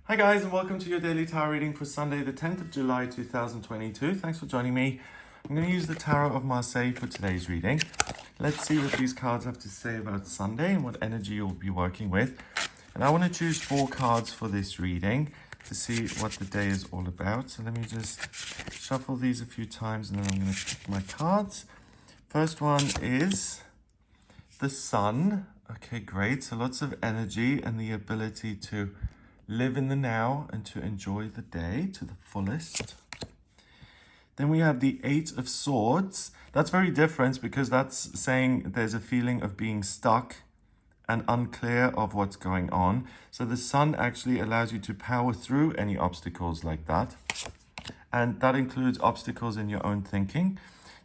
Hi guys, and welcome to your daily tarot reading for Sunday the 10th of July 2022. Thanks for joining me. I'm going to use the Tarot of Marseille for today's reading. Let's see what these cards have to say about Sunday and what energy you'll be working with. And I want to choose 4 cards for this reading to see what the day is all about. So let me just shuffle these a few times and then I'm going to pick my cards. First one is the Sun. Okay, great. So lots of energy and the ability to live in the now and to enjoy the day to the fullest. Then we have the 8 of Swords. That's very different because that's saying there's a feeling of being stuck and unclear of what's going on. So the Sun actually allows you to power through any obstacles like that. And that includes obstacles in your own thinking.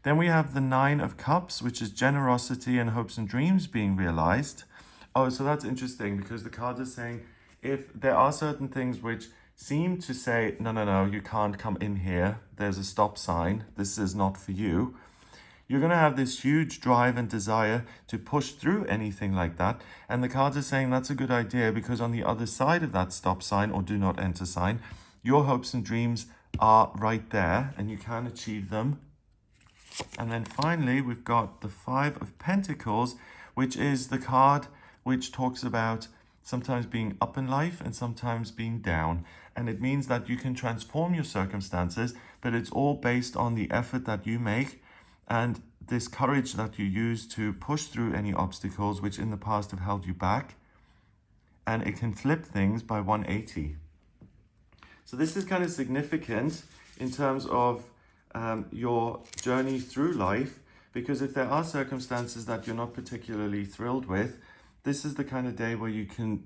Then we have the 9 of Cups, which is generosity and hopes and dreams being realized. Oh, so that's interesting because the card is saying if there are certain things which seem to say, no, you can't come in here, there's a stop sign, this is not for you, you're going to have this huge drive and desire to push through anything like that. And the cards are saying that's a good idea because on the other side of that stop sign or do not enter sign, your hopes and dreams are right there and you can achieve them. And then finally, we've got the 5 of Pentacles, which is the card which talks about sometimes being up in life and sometimes being down. And it means that you can transform your circumstances, but it's all based on the effort that you make and this courage that you use to push through any obstacles which in the past have held you back. And it can flip things by 180. So this is kind of significant in terms of your journey through life, because if there are circumstances that you're not particularly thrilled with, this is the kind of day where you can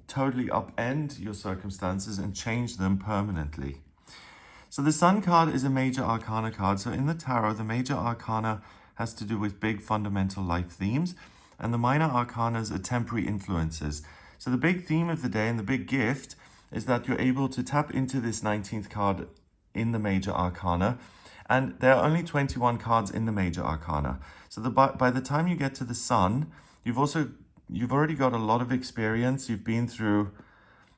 totally upend your circumstances and change them permanently. So the Sun card is a major arcana card. So in the tarot, the major arcana has to do with big fundamental life themes, and the minor arcanas are temporary influences. So the big theme of the day and the big gift is that you're able to tap into this 19th card in the major arcana. And there are only 21 cards in the major arcana. So by the time you get to the Sun, you've already got a lot of experience. You've been through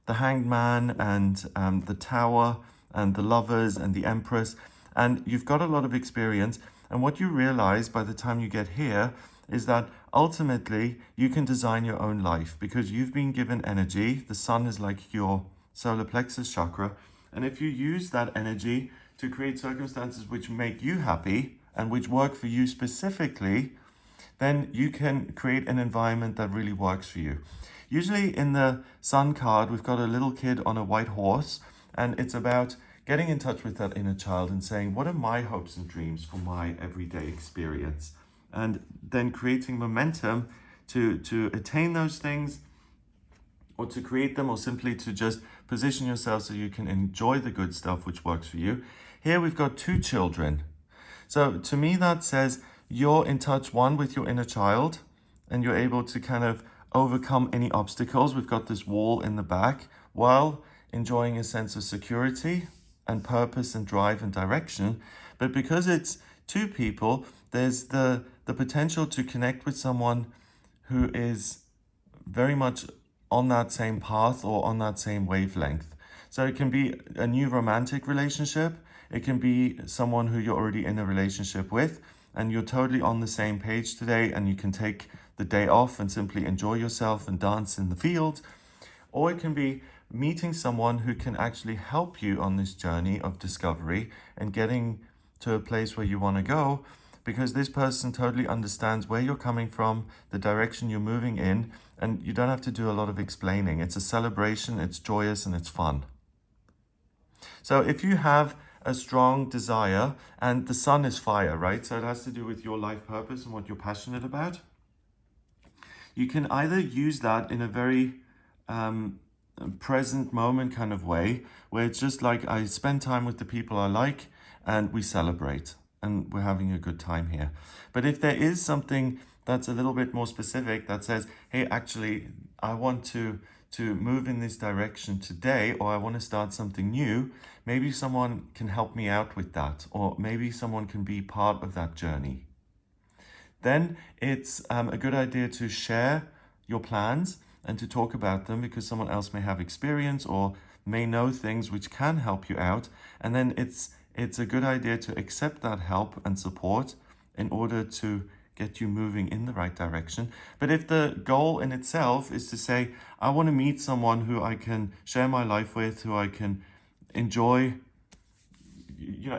the Hanged Man and the Tower and the Lovers and the Empress, and you've got a lot of experience. And what you realize by the time you get here is that ultimately you can design your own life because you've been given energy. The Sun is like your solar plexus chakra. And if you use that energy to create circumstances which make you happy and which work for you specifically, then you can create an environment that really works for you. Usually in the Sun card, we've got a little kid on a white horse, and it's about getting in touch with that inner child and saying, what are my hopes and dreams for my everyday experience? And then creating momentum to attain those things, or to create them, or simply to just position yourself so you can enjoy the good stuff which works for you. Here we've got 2 children. So to me that says you're in touch, one, with your inner child, and you're able to kind of overcome any obstacles. We've got this wall in the back while enjoying a sense of security and purpose and drive and direction. But because it's 2 people, there's the potential to connect with someone who is very much on that same path or on that same wavelength. So it can be a new romantic relationship. It can be someone who you're already in a relationship with and you're totally on the same page today, and you can take the day off and simply enjoy yourself and dance in the field. Or it can be meeting someone who can actually help you on this journey of discovery and getting to a place where you want to go, because this person totally understands where you're coming from, the direction you're moving in, and you don't have to do a lot of explaining. It's a celebration, it's joyous, and it's fun. So if you have a strong desire, and the Sun is fire, right? So it has to do with your life purpose and what you're passionate about. You can either use that in a very present moment kind of way, where it's just like I spend time with the people I like and we celebrate and we're having a good time here. But if there is something that's a little bit more specific that says, hey, actually, I want to move in this direction today, or I want to start something new, maybe someone can help me out with that, or maybe someone can be part of that journey. Then it's a good idea to share your plans and to talk about them because someone else may have experience or may know things which can help you out. And then it's a good idea to accept that help and support in order to get you moving in the right direction. But if the goal in itself is to say, I want to meet someone who I can share my life with, who I can enjoy,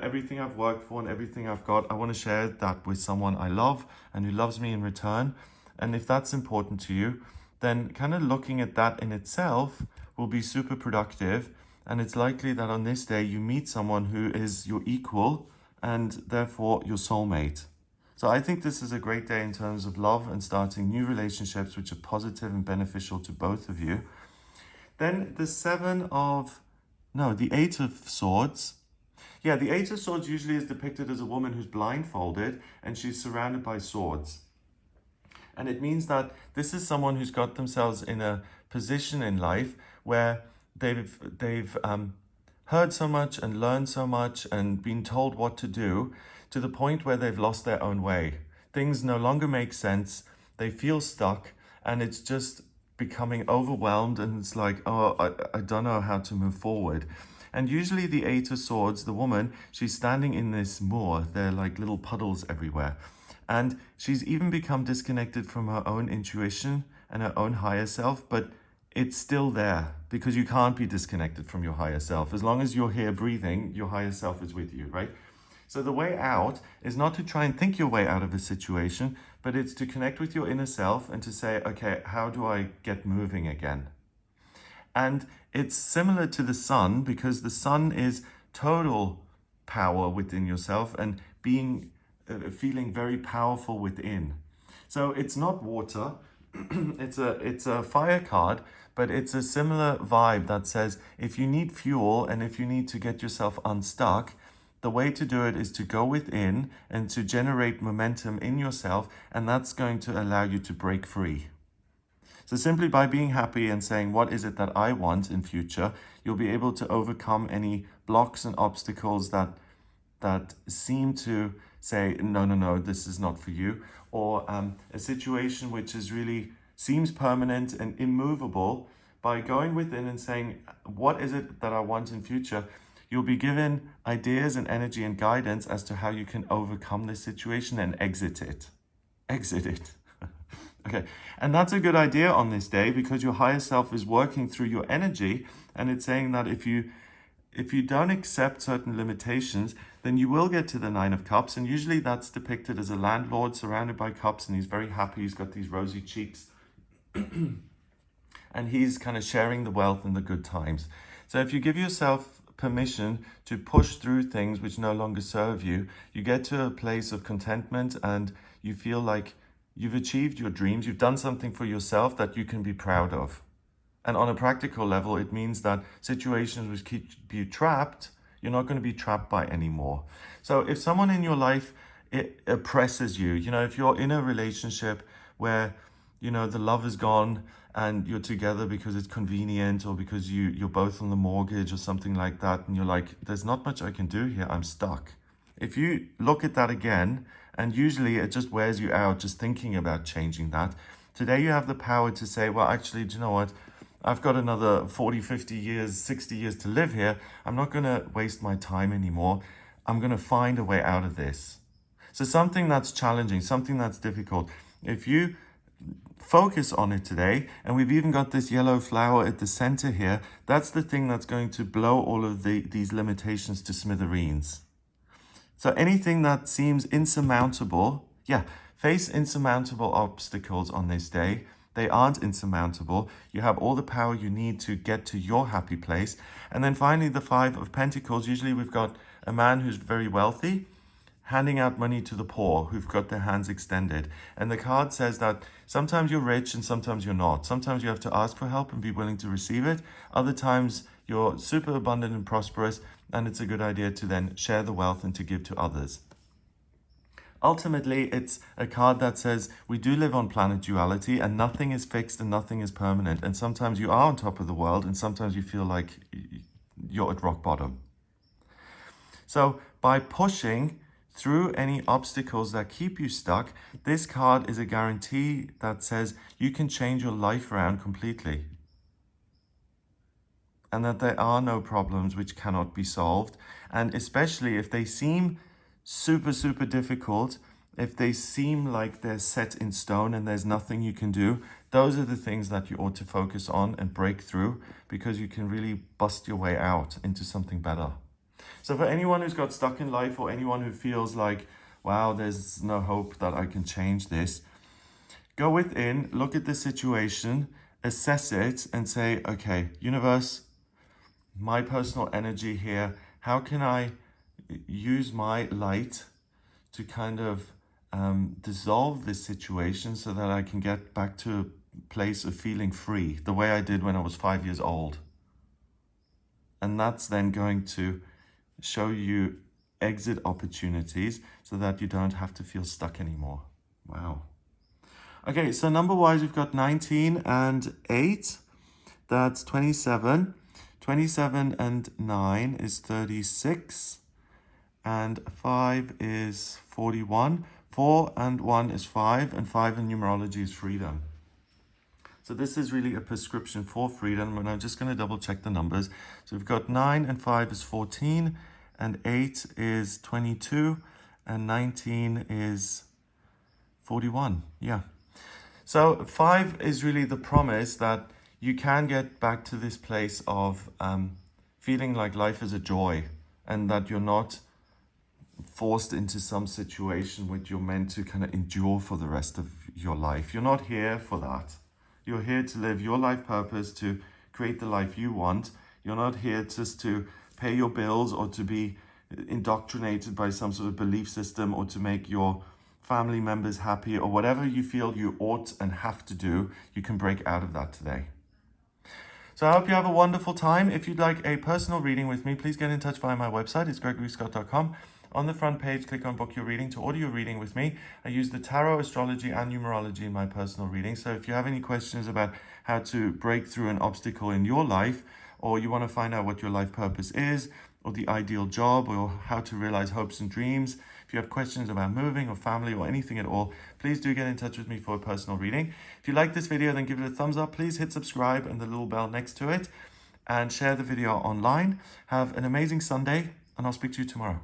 everything I've worked for and everything I've got, I want to share that with someone I love and who loves me in return. And if that's important to you, then kind of looking at that in itself will be super productive. And it's likely that on this day you meet someone who is your equal and therefore your soulmate. So I think this is a great day in terms of love and starting new relationships which are positive and beneficial to both of you. Then the Eight of Swords. Yeah, the Eight of Swords usually is depicted as a woman who's blindfolded and she's surrounded by swords. And it means that this is someone who's got themselves in a position in life where they've heard so much and learned so much and been told what to do to the point where they've lost their own way. Things no longer make sense. They feel stuck and it's just becoming overwhelmed and it's like, oh, I don't know how to move forward. And usually the Eight of Swords, the woman, she's standing in this moor. They're like little puddles everywhere. And she's even become disconnected from her own intuition and her own higher self, but it's still there because you can't be disconnected from your higher self. As long as you're here breathing, your higher self is with you, right? So the way out is not to try and think your way out of a situation, but it's to connect with your inner self and to say, okay, how do I get moving again? And it's similar to the sun because the sun is total power within yourself and feeling very powerful within. So it's not water, it's a fire card, but it's a similar vibe that says if you need fuel and if you need to get yourself unstuck, the way to do it is to go within and to generate momentum in yourself, and that's going to allow you to break free. So simply by being happy and saying, what is it that I want in future, you'll be able to overcome any blocks and obstacles that seem to say, no, this is not for you, or a situation which is really seems permanent and immovable. By going within and saying, what is it that I want in future, you'll be given ideas and energy and guidance as to how you can overcome this situation and exit it. Exit it. Okay, and that's a good idea on this day because your higher self is working through your energy, and it's saying that if you don't accept certain limitations, then you will get to the Nine of Cups, and usually that's depicted as a landlord surrounded by cups, and he's very happy, he's got these rosy cheeks, and he's kind of sharing the wealth and the good times. So if you give yourself permission to push through things which no longer serve you, you get to a place of contentment and you feel like you've achieved your dreams, you've done something for yourself that you can be proud of. And on a practical level, it means that situations which keep you trapped, you're not going to be trapped by anymore. So if someone in your life oppresses you, if you're in a relationship where, the love is gone and you're together because it's convenient or because you're both on the mortgage or something like that, and you're like, there's not much I can do here, I'm stuck. If you look at that again, and usually it just wears you out just thinking about changing that, today you have the power to say, well, actually, do you know what? I've got another 40, 50 years, 60 years to live here. I'm not going to waste my time anymore. I'm going to find a way out of this. So something that's challenging, something that's difficult, if you focus on it today, and we've even got this yellow flower at the center here, that's the thing that's going to blow all of these limitations to smithereens. So anything that seems insurmountable, face insurmountable obstacles on this day. They aren't insurmountable. You have all the power you need to get to your happy place. And then finally, the Five of Pentacles. Usually we've got a man who's very wealthy handing out money to the poor who've got their hands extended. And the card says that sometimes you're rich and sometimes you're not. Sometimes you have to ask for help and be willing to receive it. Other times you're super abundant and prosperous, and it's a good idea to then share the wealth and to give to others. Ultimately, it's a card that says we do live on planet duality and nothing is fixed and nothing is permanent. And sometimes you are on top of the world and sometimes you feel like you're at rock bottom. So by pushing through any obstacles that keep you stuck, this card is a guarantee that says you can change your life around completely. And that there are no problems which cannot be solved. And especially if they seem super, super difficult, if they seem like they're set in stone and there's nothing you can do, those are the things that you ought to focus on and break through, because you can really bust your way out into something better. So for anyone who's got stuck in life, or anyone who feels like, wow, there's no hope that I can change this, go within, look at the situation, assess it, and say, okay, universe, my personal energy here, how can I use my light to kind of dissolve this situation so that I can get back to a place of feeling free, the way I did when I was 5 years old. And that's then going to show you exit opportunities so that you don't have to feel stuck anymore. Wow. Okay, so number-wise, we've got 19 and 8. That's 27. 27 and 9 is 36. And 5 is 41. 4 and 1 is 5. And 5 in numerology is freedom. So this is really a prescription for freedom. And I'm just going to double check the numbers. So we've got 9 and 5 is 14. And 8 is 22. And 19 is 41. Yeah. So 5 is really the promise that you can get back to this place of feeling like life is a joy, and that you're not forced into some situation which you're meant to kind of endure for the rest of your life. You're not here for that. You're here to live your life purpose, to create the life you want. You're not here just to pay your bills or to be indoctrinated by some sort of belief system or to make your family members happy, or whatever you feel you ought and have to do. You can break out of that today. So I hope you have a wonderful time. If you'd like a personal reading with me, please get in touch via my website. It's gregoryscott.com. On the front page, click on book your reading to order your reading with me. I use the tarot, astrology, and numerology in my personal reading. So if you have any questions about how to break through an obstacle in your life, or you want to find out what your life purpose is, or the ideal job, or how to realize hopes and dreams, if you have questions about moving or family or anything at all, please do get in touch with me for a personal reading. If you like this video, then give it a thumbs up. Please hit subscribe and the little bell next to it, and share the video online. Have an amazing Sunday, and I'll speak to you tomorrow.